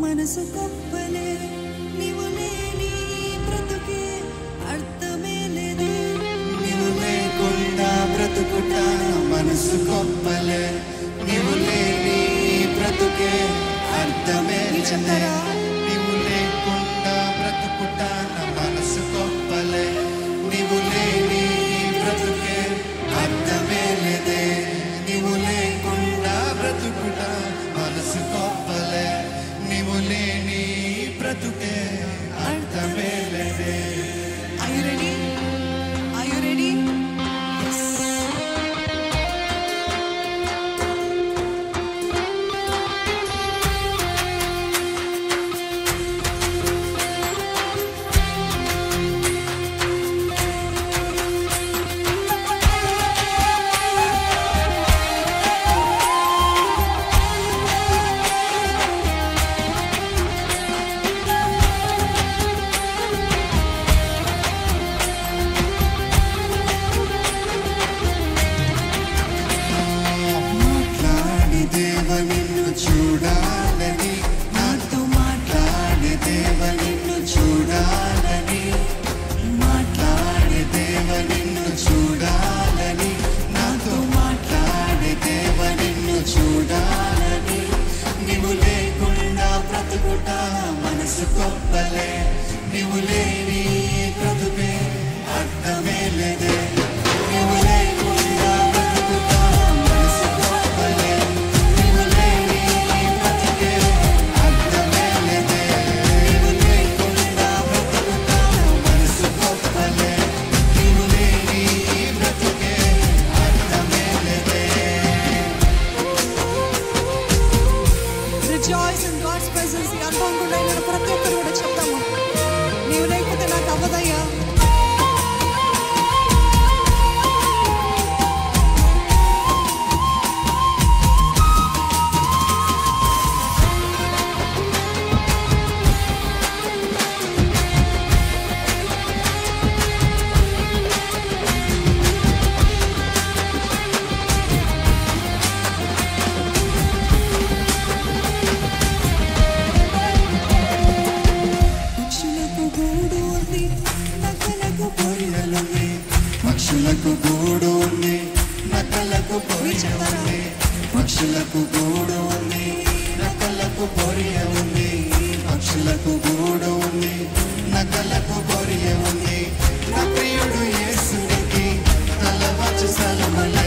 మనసు కొప్పలే నీవు లేని బ్రతుకే అర్థమే లేదే నీవు లేకుండా బ్రతుకుట మనసు కొప్పలే నీవు లేని బ్రతుకే అర్థమే లేదే నీవు లేకుండా బ్రతుకుట మనసు కొప్పలే నీవు లేని బ్రతుకే అర్థమే లేదే నీవు లేకుండా బ్రతుకుట మనసు కొప్పలే నీవు లేని బ్రతుకే అర్థమే లేదే. Are you ready? Are you ready? Yes. చూడాలని నాతో మాట్లాడే దేవ నిన్ను చూడాలని మాట్లాడే దేవ నిన్ను చూడాలని నాతో మాట్లాడే దేవ నిన్ను చూడాలని నీవు లేకుండా బ్రతుకుట మనసు కొప్పలే నీవు లేని బ్రతుకే అర్థమే లేదే నీవు లేకుండా బ్రతుకుట మనసు కొప్పలే నీవు లేని బ్రతుకే అర్థమే లేదే నీవు లేకుండా బ్రతుకుట మనసు కొప్పలే నీవు లేని బ్రతుకే అర్థమే లేదే. Rejoice in God's presence. ఈ అనుభవం కూడా నేను ప్రతి ఒక్కరు కూడా చెప్తాము నీవు లేకపోతే నాకు అవ్వదయ్యా. పక్షులకు గూడు ఉంది నక్కలకు పొరియ ఉంది పక్షులకు గూడు ఉంది నక్కలకు పొరియ ఉంది పక్షులకు గూడు ఉంది నక్కలకు పొరియ ఉంది నా ప్రియుడు యేసునికి తలవాచు స్థలమలే